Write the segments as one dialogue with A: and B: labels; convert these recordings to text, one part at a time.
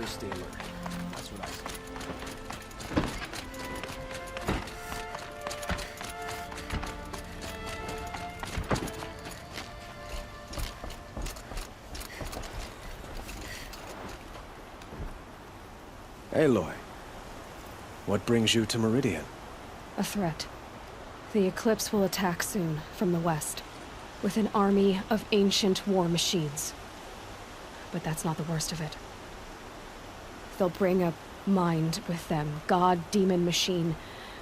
A: better stay alert. That's what I say.
B: Aloy, what brings you to Meridian?
C: A threat. The Eclipse will attack soon, from the west, with an army of ancient war machines. But that's not the worst of it. They'll bring a mind with them, god, demon, machine,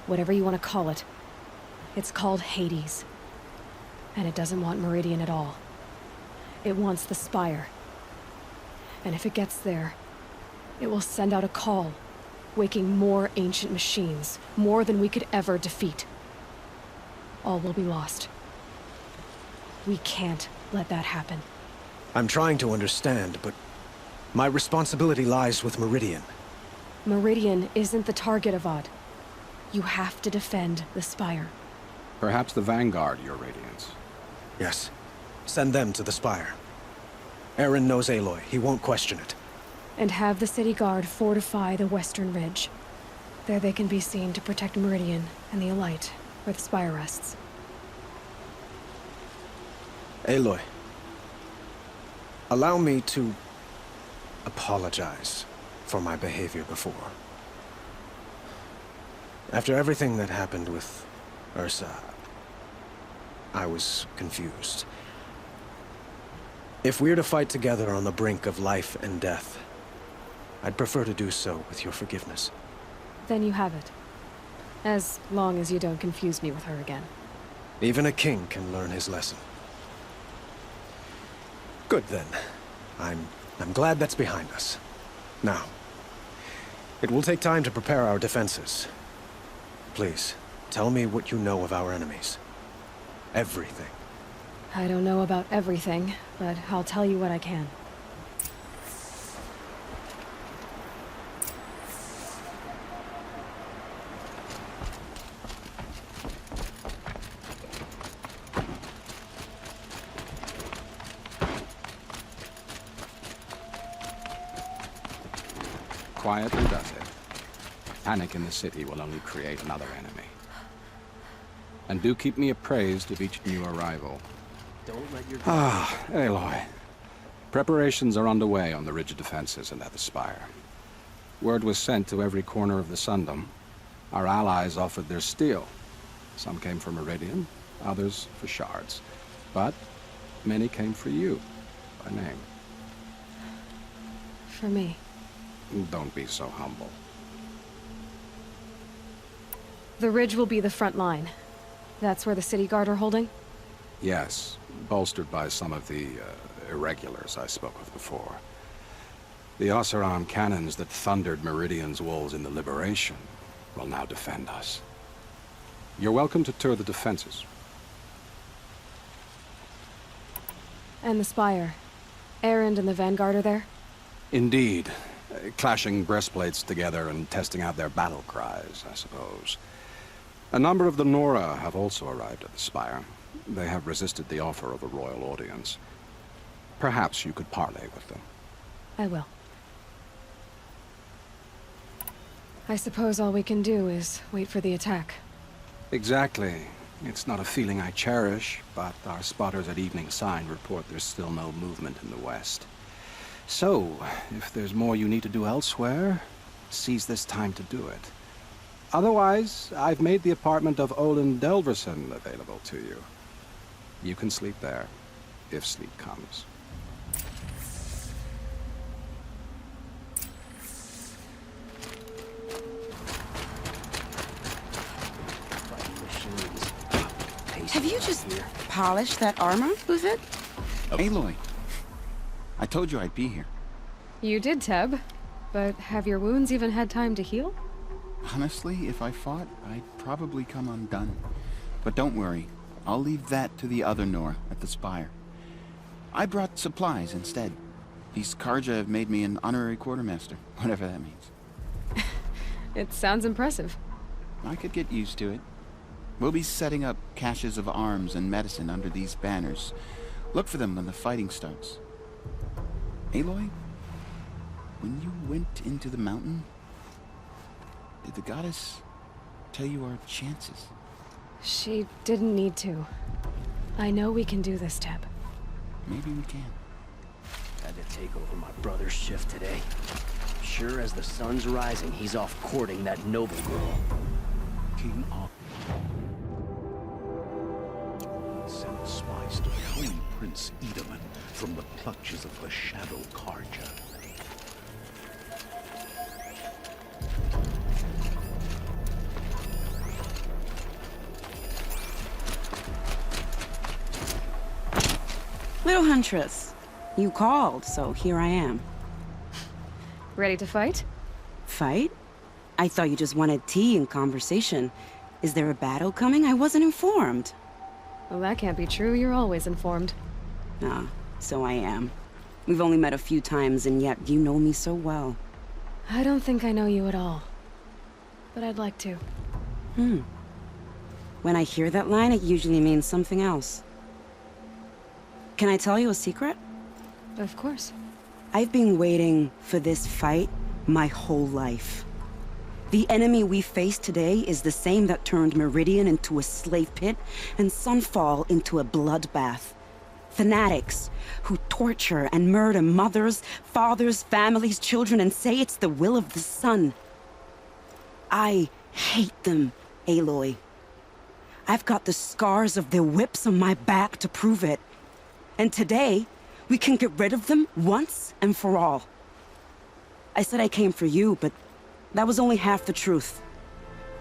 C: whatever you want to call it. It's called Hades. And it doesn't want Meridian at all. It wants the Spire. And if it gets there, it will send out a call, waking more ancient machines, more than we could ever defeat. All will be lost. We can't let that happen.
B: I'm trying to understand, but my responsibility lies with Meridian.
C: Meridian isn't the target, Avad. You have to defend the Spire.
D: Perhaps the Vanguard, Your Radiance.
B: Yes. Send them to the Spire. Aaron knows Aloy. He won't question it.
C: And have the city guard fortify the western ridge. There they can be seen to protect Meridian and the Elite, where the Spire rests.
B: Aloy, allow me to apologize for my behavior before. After everything that happened with Ursa, I was confused. If we're to fight together on the brink of life and death, I'd prefer to do so with your forgiveness.
C: Then you have it. As long as you don't confuse me with her again.
B: Even a king can learn his lesson. Good then. I'm glad that's behind us. Now, it will take time to prepare our defenses. Please, tell me what you know of our enemies. Everything.
C: I don't know about everything, but I'll tell you what I can.
D: Quietly does it. Panic in the city will only create another enemy. And do keep me appraised of each new arrival.
A: Don't let your...
D: Aloy. Preparations are underway on the ridge of defenses and at the Spire. Word was sent to every corner of the Sundom. Our allies offered their steel. Some came for Meridian, others for shards. But many came for you, by name.
C: For me.
D: Don't be so humble.
C: The ridge will be the front line. That's where the city guard are holding?
D: Yes, bolstered by some of the irregulars I spoke of before. The Oseram cannons that thundered Meridian's walls in the Liberation will now defend us. You're welcome to tour the defenses.
C: And the Spire. Erend and the Vanguard are there?
D: Indeed. Clashing breastplates together and testing out their battle cries, I suppose. A number of the Nora have also arrived at the Spire. They have resisted the offer of a royal audience. Perhaps you could parley with them.
C: I will. I suppose all we can do is wait for the attack.
D: Exactly. It's not a feeling I cherish, but our spotters at Evening Sign report there's still no movement in the west. So, if there's more you need to do elsewhere, seize this time to do it. Otherwise, I've made the apartment of Olin Delverson available to you. You can sleep there, if sleep comes.
E: Have you just polished that armor, was it?
F: Aloy, I told you I'd be here.
C: You did, Teb. But have your wounds even had time to heal?
F: Honestly, if I fought, I'd probably come undone. But don't worry, I'll leave that to the other Nor at the Spire. I brought supplies instead. These Karja have made me an honorary quartermaster, whatever that means.
C: It sounds impressive.
F: I could get used to it. We'll be setting up caches of arms and medicine under these banners. Look for them when the fighting starts. Aloy, when you went into the mountain, did the goddess tell you our chances?
C: She didn't need to. I know we can do this, Teb.
F: Maybe we can.
A: Had to take over my brother's shift today. Sure as the sun's rising, he's off courting that noble girl.
G: King Ar sent spies to free Prince Edaman from the clutches of the Shadow Carja.
E: Little Huntress, you called, so here I am.
C: Ready to fight?
E: Fight? I thought you just wanted tea and conversation. Is there a battle coming? I wasn't informed.
C: Well, that can't be true. You're always informed.
E: Ah, so I am. We've only met a few times, and yet you know me so well.
C: I don't think I know you at all. But I'd like to.
E: When I hear that line, it usually means something else. Can I tell you a secret?
C: Of course.
E: I've been waiting for this fight my whole life. The enemy we face today is the same that turned Meridian into a slave pit and Sunfall into a bloodbath. Fanatics who torture and murder mothers, fathers, families, children, and say it's the will of the sun. I hate them, Aloy. I've got the scars of their whips on my back to prove it. And today, we can get rid of them once and for all. I said I came for you, but that was only half the truth.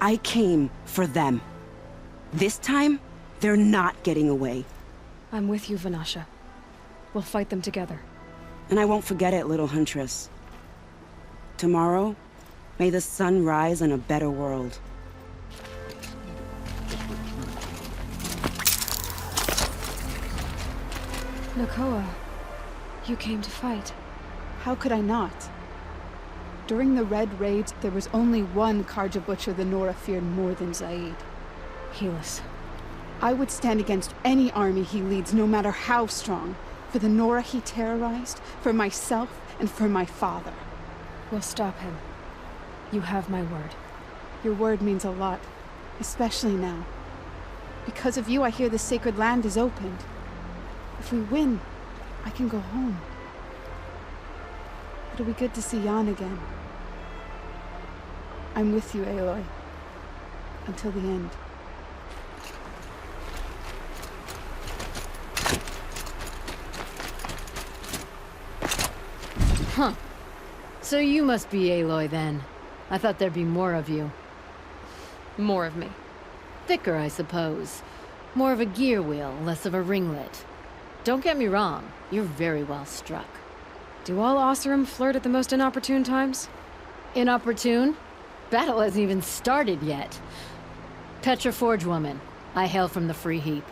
E: I came for them. This time, they're not getting away.
C: I'm with you, Vanasha. We'll fight them together.
E: And I won't forget it, little Huntress. Tomorrow, may the sun rise in a better world.
C: Nakoa, you came to fight.
H: How could I not? During the Red Raids, there was only one Karja butcher the Nora feared more than Zaid.
C: Helis.
H: I would stand against any army he leads, no matter how strong. For the Nora he terrorized, for myself, and for my father.
C: We'll stop him. You have my word.
H: Your word means a lot, especially now. Because of you, I hear the sacred land is opened. If we win, I can go home. It'll be good to see Jan again. I'm with you, Aloy. Until the end.
I: Huh. So you must be Aloy then. I thought there'd be more of you.
C: More of me.
I: Thicker, I suppose. More of a gear wheel, less of a ringlet. Don't get me wrong, you're very well struck.
C: Do all Oseram flirt at the most inopportune times?
I: Inopportune? Battle hasn't even started yet. Petra Forge woman. I hail from the Free Heap.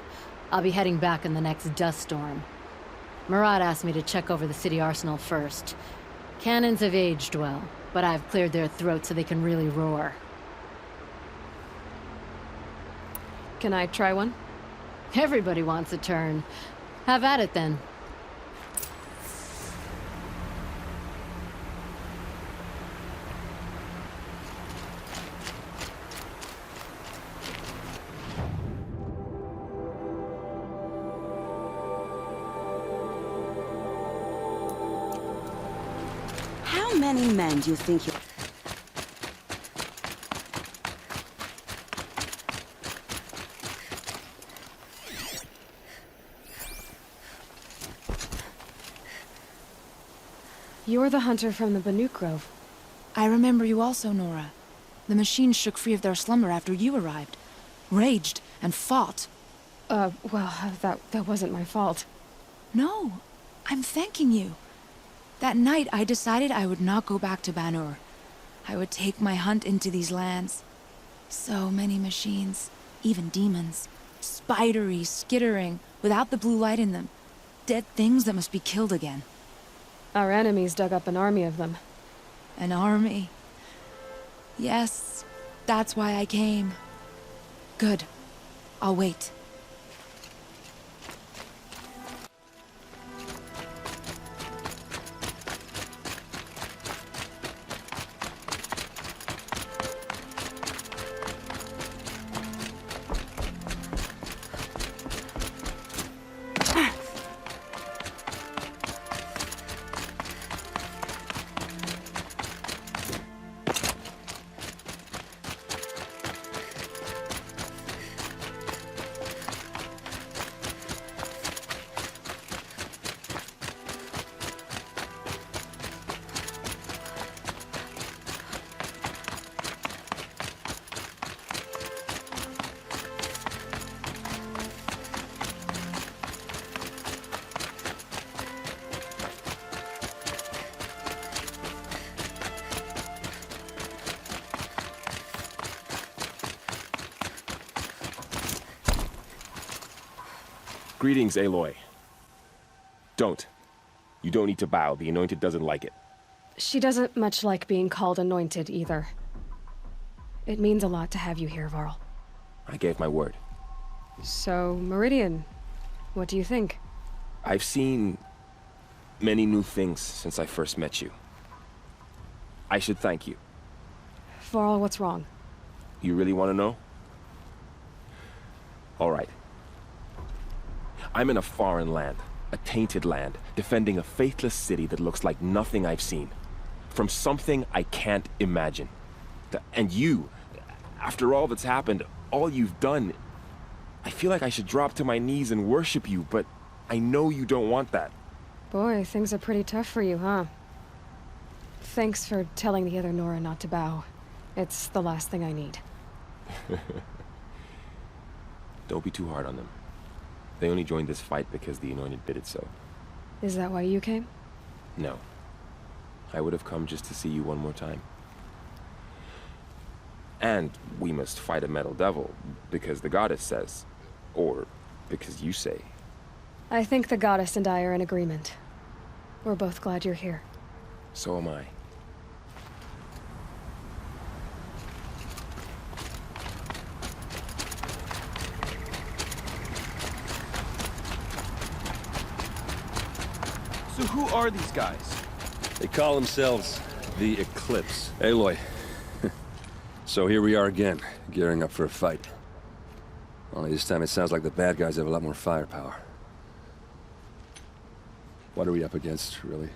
I: I'll be heading back in the next dust storm. Murad asked me to check over the city arsenal first. Cannons have aged well, but I've cleared their throats so they can really roar.
C: Can I try one?
I: Everybody wants a turn. Have at it then.
E: How many men do you think you...
C: You're the hunter from the Banuk Grove.
J: I remember you also, Nora. The machines shook free of their slumber after you arrived. Raged and fought.
C: Well, that wasn't my fault.
J: No, I'm thanking you. That night, I decided I would not go back to Banur. I would take my hunt into these lands. So many machines, even demons. Spidery, skittering, without the blue light in them. Dead things that must be killed again.
C: Our enemies dug up an army of them.
J: An army. Yes, that's why I came. Good. I'll wait.
K: Greetings, Aloy. Don't. You don't need to bow. The Anointed doesn't like it.
C: She doesn't much like being called anointed, either. It means a lot to have you here, Varl.
K: I gave my word.
C: So, Meridian, what do you think?
K: I've seen many new things since I first met you. I should thank you.
C: Varl, what's wrong?
K: You really want to know? All right. I'm in a foreign land, a tainted land, defending a faithless city that looks like nothing I've seen. From something I can't imagine. And you, after all that's happened, all you've done, I feel like I should drop to my knees and worship you, but I know you don't want that.
C: Boy, things are pretty tough for you, huh? Thanks for telling the other Nora not to bow. It's the last thing I need.
K: Don't be too hard on them. They only joined this fight because the Anointed bid it so.
C: Is that why you came?
K: No. I would have come just to see you one more time. And we must fight a metal devil, because the goddess says. Or because you say.
C: I think the goddess and I are in agreement. We're both glad you're here.
K: So am I.
L: So who are these guys?
M: They call themselves the Eclipse. Aloy. So here we are again, gearing up for a fight. Only this time it sounds like the bad guys have a lot more firepower. What are we up against, really?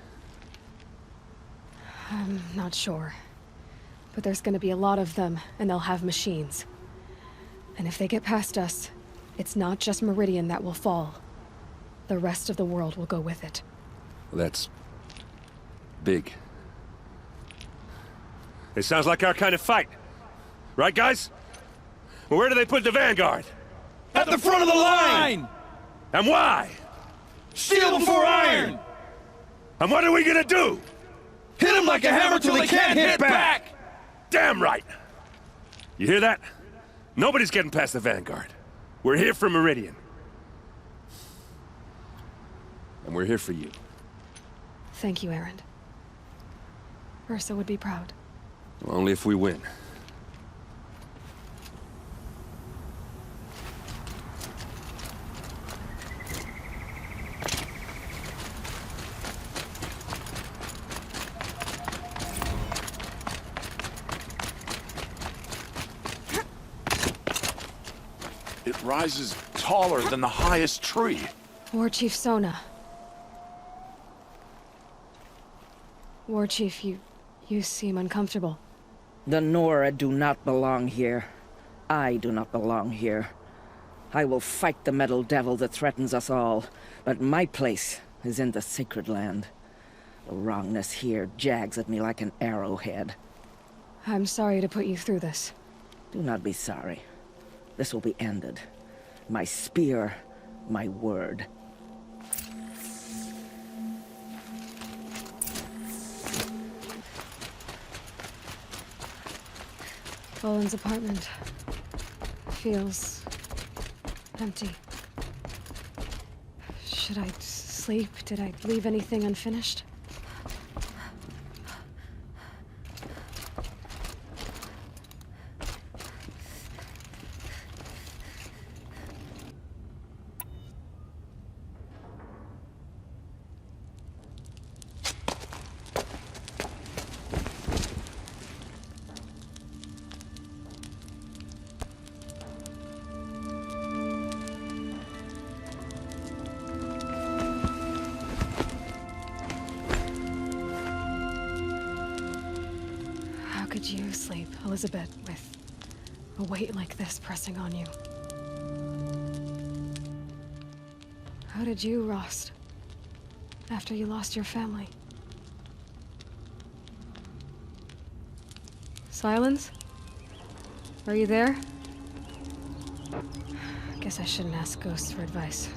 C: I'm not sure. But there's gonna be a lot of them, and they'll have machines. And if they get past us, it's not just Meridian that will fall. The rest of the world will go with it.
M: Well, that's big. It sounds like our kind of fight. Right, guys? Well, where do they put the Vanguard?
L: At the front of the line!
M: And why?
L: Steel before iron!
M: And what are we gonna do?
L: Hit them like a hammer till they can't hit back!
M: Damn right! You hear that? Nobody's getting past the Vanguard. We're here for Meridian. And we're here for you.
C: Thank you, Erend. Ursa would be proud.
M: Well, only if we win.
G: It rises taller than the highest tree.
C: War Chief Sona. War Chief, you seem uncomfortable.
N: The Nora do not belong here. I do not belong here. I will fight the metal devil that threatens us all, but my place is in the sacred land. The wrongness here jags at me like an arrowhead.
C: I'm sorry to put you through this.
N: Do not be sorry. This will be ended. My spear, my word.
C: Boland's apartment feels empty. Should I sleep? Did I leave anything unfinished? How could you sleep, Elizabeth, with a weight like this pressing on you? How did you, Rost, after you lost your family? Silence? Are you there? Guess I shouldn't ask ghosts for advice.